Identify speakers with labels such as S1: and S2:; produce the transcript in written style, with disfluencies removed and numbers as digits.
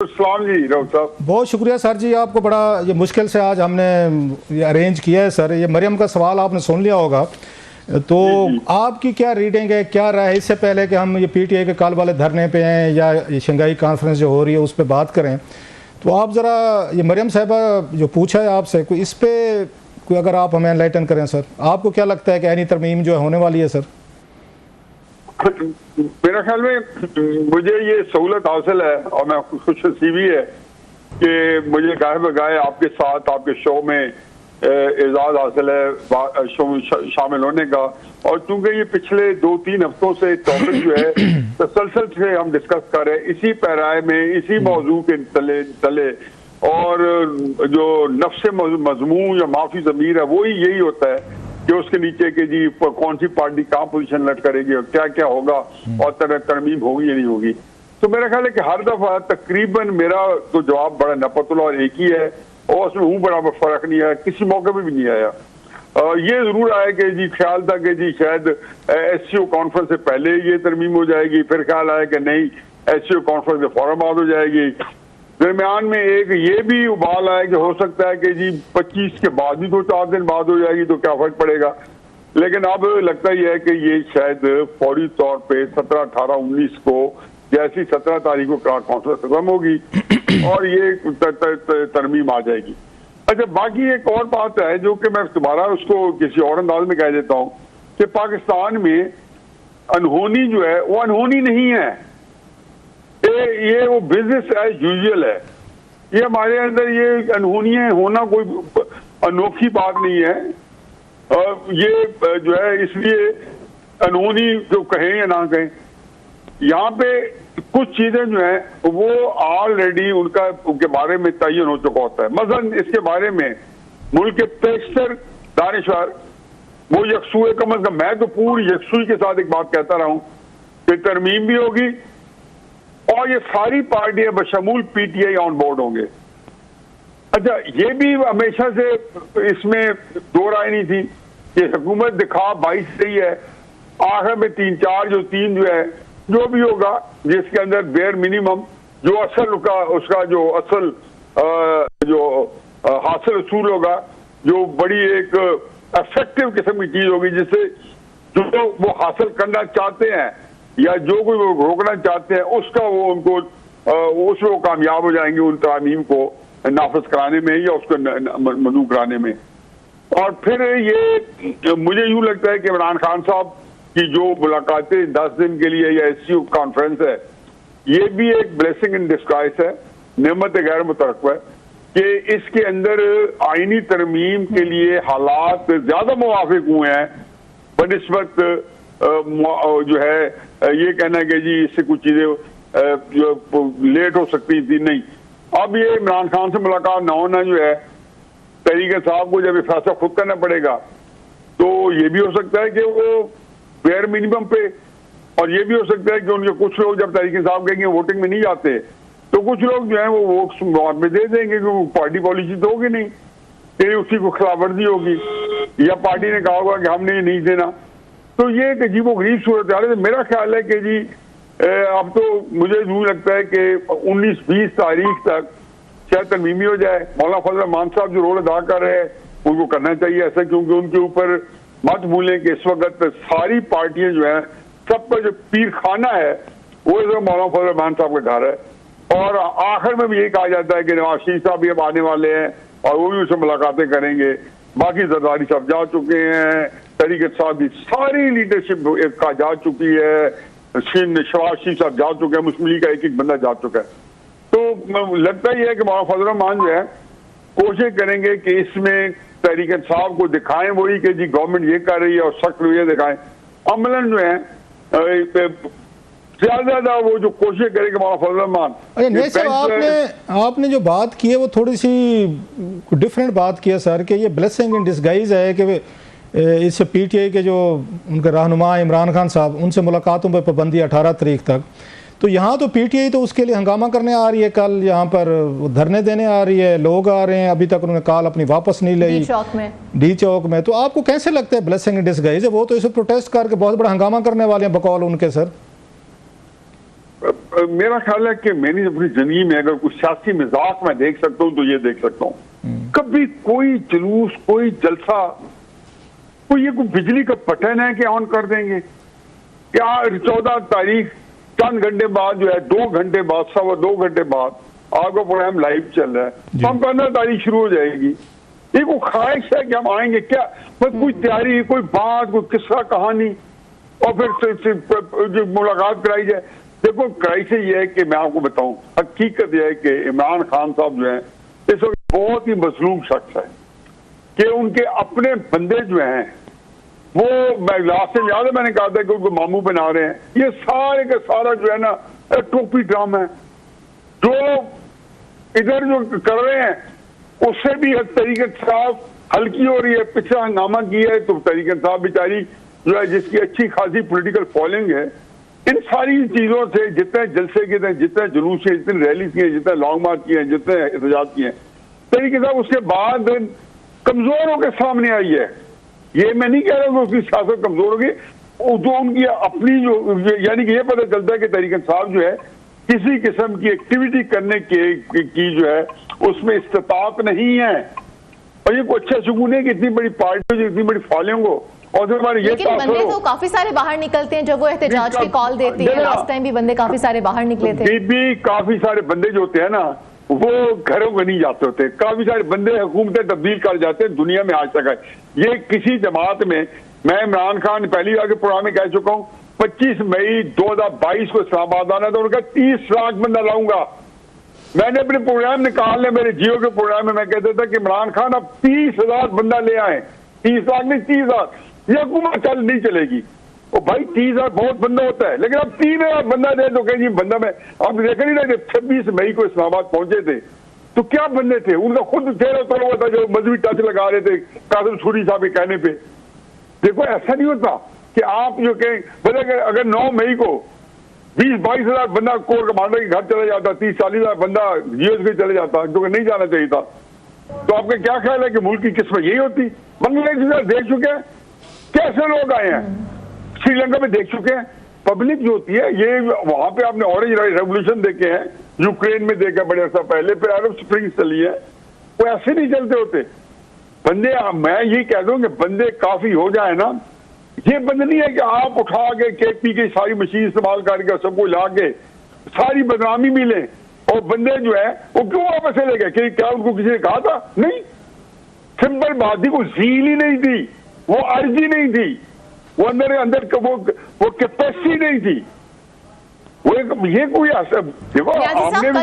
S1: सलाम जी राउत साहब।
S2: बहुत शुक्रिया सर जी, आपको बड़ा ये मुश्किल से आज हमने ये अरेंज किया है सर। ये मरियम का सवाल आपने सुन लिया होगा, तो आपकी क्या रीडिंग है, क्या राय है इससे पहले कि हम ये पीटीआई के कल वाले धरने पे हैं या ये शंघाई कॉन्फ्रेंस जो हो रही है उस पर बात करें, तो आप ज़रा ये मरियम साहिबा जो पूछा है आपसे कोई इस पर कोई अगर आप हमें एनलाइटन करें सर, आपको क्या लगता है कि ऐनी तरमीम जो होने वाली है सर?
S1: मेरा ख्याल में मुझे ये सहूलत हासिल है और मैं खुश नसीबी है कि मुझे गाय बगाए आपके साथ आपके शो में एजाज हासिल है शो में शामिल होने का। और चूंकि ये पिछले 2-3 हफ्तों से टॉपिक जो है तसलसल से हम डिस्कस कर रहे हैं इसी पैराए में, इसी मौजू के तले और जो नफ्स मजमून या माफी ज़मीर है वही यही होता है कि उसके नीचे के जी कौन सी पार्टी कहाँ पोजीशन लट करेगी और क्या क्या होगा और तरमीम होगी या नहीं होगी। तो मेरा ख्याल है कि हर दफा तकरीबन मेरा तो जवाब बड़ा नपतुल और एक ही है और उसमें हूँ बड़ा फर्क नहीं आया, किसी मौके पर भी नहीं आया। ये जरूर आया कि जी ख्याल था कि जी शायद SCO कॉन्फ्रेंस से पहले ये तरमीम हो जाएगी, फिर ख्याल आया कि नहीं SCO कॉन्फ्रेंस के फौरन बाद हो जाएगी। दरमियान में एक ये भी उबाल आया कि हो सकता है कि जी 25 के बाद भी 2-4 दिन बाद हो जाएगी तो क्या फर्क पड़ेगा। लेकिन अब लगता ही है कि ये शायद फौरी तौर पे 17, 18, 19 को जैसी 17 तारीख को कॉन्फ्रेंस खत्म होगी और ये तरमीम आ जाएगी। अच्छा, बाकी एक और बात है जो कि मैं दोबारा उसको किसी और अंदाज में कह देता हूँ कि पाकिस्तान में अनहोनी जो है वो अनहोनी नहीं है, ये वो बिजनेस एज यूजुअल है। ये हमारे अंदर ये अनहोनियां होना कोई अनोखी बात नहीं है। ये जो है इसलिए अनहोनी जो कहें या ना कहें, यहाँ पे कुछ चीजें जो हैं वो ऑलरेडी उनके बारे में तयन हो चुका होता है। मसलन इसके बारे में मुल्क के पेशतर दानिशवर वो यकसुए कम अज कम, मैं तो पूरी यकसुई के साथ एक बात कहता रहा हूँ कि तरमीम भी होगी और ये सारी पार्टियां बशमूल PTI ऑन बोर्ड होंगे। अच्छा, ये भी हमेशा से इसमें दो राय नहीं थी कि हुकूमत दिखा 22 सही है, आखिर में 3-4 जो 3 जो है जो भी होगा जिसके अंदर बेयर मिनिमम जो असल उसका जो असल जो हासिल असूल होगा, जो बड़ी एक इफेक्टिव किस्म की चीज होगी जिससे जो वो हासिल करना चाहते हैं या जो कोई वो रोकना चाहते हैं उसका वो उनको उसमें वो कामयाब हो जाएंगे उन तरमीम को नाफिज कराने में या उसको मजू कराने में। और फिर ये मुझे यूं लगता है कि इमरान खान साहब की जो मुलाकातें 10 दिन के लिए या SCO कॉन्फ्रेंस है ये भी एक ब्लेसिंग इन डिस्गाइज है, नेमत गैर मुतरक्किब है कि इसके अंदर आईनी तरमीम के लिए हालात ज्यादा मुवाफिक हुए हैं बनिस्बत जो है ये कहना है कि जी इससे कुछ चीजें जो लेट हो सकती थी नहीं। अब ये इमरान खान से मुलाकात न होना जो है तरीके साहब को जब ये फैसला खुद करना पड़ेगा तो ये भी हो सकता है कि वो बेयर मिनिमम पे, और ये भी हो सकता है कि उनके कुछ लोग जब तरीके साहब कहेंगे वोटिंग में नहीं जाते तो कुछ लोग जो है वो वोट में दे देंगे क्योंकि पार्टी पॉलिसी तो होगी नहीं, तेरी उसी को खिलाफवर्जी होगी या पार्टी ने कहा होगा कि हमने ये नहीं देना। तो ये एक अजीबो गरीब सूरत हाल है। मेरा ख्याल है कि जी अब तो मुझे यूं लगता है कि 19-20 तारीख तक शायद तरमीमी हो जाए। मौलाना फजल रहमान साहब जो रोल अदा कर रहे हैं उनको करना चाहिए ऐसा, क्योंकि उनके ऊपर मत भूलें कि इस वक्त सारी पार्टियां जो है सबका जो पीर खाना है वो इस मौलाना फजल रहमान साहब का घर है। और आखिर में भी यही कहा जाता है कि नवाज शरीफ साहब भी अब आने वाले हैं और वो भी उससे मुलाकातें करेंगे। बाकी जरदारी साहब जा चुके हैं, तरीके साहब की सारी लीडरशिप का जा चुकी है, शहबाज शरीफ साहब जा चुके हैं, मुस्लिम लीग का एक बंदा जा चुका है। तो लगता ही है कि मौलाना फजल रहमान जो है कोशिश करेंगे कि इसमें तहरीक साहब को दिखाएं वही कि जी गवर्नमेंट ये कर रही है और सख्त रवैया दिखाएं। अमलन जो है ज्यादा वो जो कोशिश करेंगे मौलाना फजल रहमान।
S2: अरे नहीं सर, आपने जो बात की है वो थोड़ी सी डिफरेंट बात की है सर कि ये ब्लेसिंग इन डिस्गाइज है कि इस PTI के जो उनके रहनुमा इमरान खान साहब उनसे मुलाकातों पर पाबंदी 18 तारीख तक। तो यहाँ तो PTI तो उसके लिए हंगामा करने आ रही है, कल यहाँ पर धरने देने आ रही है, लोग आ रहे हैं, अभी तक उन्होंने कॉल अपनी वापस नहीं ली डी चौक में। तो आपको कैसे लगता है ब्लेसिंग इन डिस्गाइज है? वो तो इसे प्रोटेस्ट करके बहुत बड़ा हंगामा करने वाले हैं बकौल उनके सर।
S1: मेरा ख्याल है कि मैंने अपनी जिंदगी में अगर कुछ सियासी मिजाज में देख सकता हूँ तो ये देख सकता हूँ। कभी कोई जुलूस, कोई जलसा, कोई ये कोई बिजली का बटन है कि ऑन कर देंगे क्या 14 तारीख चंद घंटे बाद जो है 2 घंटे बाद, 2.25 घंटे बाद आपका प्रोग्राम लाइव चल रहा है, हम 15 तारीख शुरू हो जाएगी। ये कोई ख्वाहिश है कि हम आएंगे क्या? बस कोई तैयारी, कोई बात, कोई किस्सा कहानी और फिर जो मुलाकात कराई जाए। देखो क्राइसिस ये है कि मैं आपको बताऊं, हकीकत यह है कि इमरान खान साहब जो हैं इस वक्त बहुत ही मजलूम शख्स है कि उनके अपने बंदे जो हैं वो, मैं लास्ट से याद है मैंने कहा था कि उनको मामू बना रहे हैं। ये सारे का सारा जो है ना टोपी ड्रामा है। जो इधर जो कर रहे हैं उससे भी तरीक़त साहब हल्की हो रही है। पिछला हंगामा किया है तो तरीक़त साहब बेचारी जो है जिसकी अच्छी खासी पॉलिटिकल फॉलोइंग है, इन सारी चीजों से जितने जलसे किए थे, जितने जुलूस किए, जितने रैली किए, जितने लॉन्ग मार्च किए, जितने एहतजाज किए, तरीके साहब उसके बाद कमजोर होकर सामने आई है। ये मैं नहीं कह रहा कि उसकी सियासत कमजोर होगी, जो उनकी अपनी जो, यानी कि ये पता चलता है कि तरीक़त साहब जो है किसी किस्म की एक्टिविटी करने की जो है उसमें इस्तात नहीं है। और ये कोई अच्छा शुगुन है कि इतनी बड़ी पार्टी हो, इतनी बड़ी फॉलोइंग हो, और हमारे ये
S3: बंदे तो काफी सारे बाहर निकलते हैं जब वो एहतजाज की कॉल देते हैं। लास्ट टाइम भी बंदे काफी सारे बाहर निकले थे।
S1: भी काफी सारे बंदे जो होते हैं ना वो घरों को नहीं जाते होते। काफी सारे बंदे हुकूमतें तब्दील कर जाते हैं, दुनिया में आज तक है। ये किसी जमात में, मैं इमरान खान पहली बार के प्रोग्राम में कह चुका हूँ, 25 मई 2022 को इस्लामाबाद आना था, उनका 30 लाख बंदा लाऊंगा। मैंने अपने प्रोग्राम निकालने, मेरे जियो के प्रोग्राम में मैं कहता था कि इमरान खान अब 30,000 बंदा ले आए। 30 लाख नहीं, 30,000। ये हुकूमत चल नहीं चलेगी। और भाई 30,000 बहुत बंदा होता है, लेकिन अब 3,000 बंदा दे तो कहीं बंदा में आप देखा नहीं था। 26 मई को इस्लामाबाद पहुंचे थे तो क्या बंदे थे, उनका खुद चेहरा उतर हुआ था जो मजहबी टच लगा रहे थे कासिम सूरी साहब के कहने पे। देखो ऐसा नहीं होता कि आप जो कहें, अगर 9 मई को 20-22 हजार बंदा कोर कमांडर के घर चला जाता, 30-40 हजार बंदा जीएस के चले जाता, जो कि नहीं जाना चाहिए था, तो आपका क्या ख्याल है कि मुल्क की किस्मत यही होती? बांग्लादेश देख चुके हैं कैसे लोग आए हैं, श्रीलंका में देख चुके हैं। पब्लिक जो होती है ये, वहां पे आपने ऑरेंज रेवोल्यूशन देखे हैं, यूक्रेन में देखा बड़े अर्सा पहले, फिर अरब स्प्रिंग चली है, वो ऐसे नहीं चलते होते बंदे। मैं यही कह दूं कि बंदे काफी हो जाए ना, ये बंद नहीं है कि आप उठा के केपी की सारी मशीन इस्तेमाल करके सबको ला के सारी बदनामी मिले और बंदे जो है वो क्यों वापस चले गए? कि क्या उनको किसी ने कहा था? नहीं, सिंपल बात थी, कोई झील ही नहीं थी, वो अर्जी नहीं थी, वो अंदर वो कैपेसिटी नहीं थी। वो ये कोई देखो आपने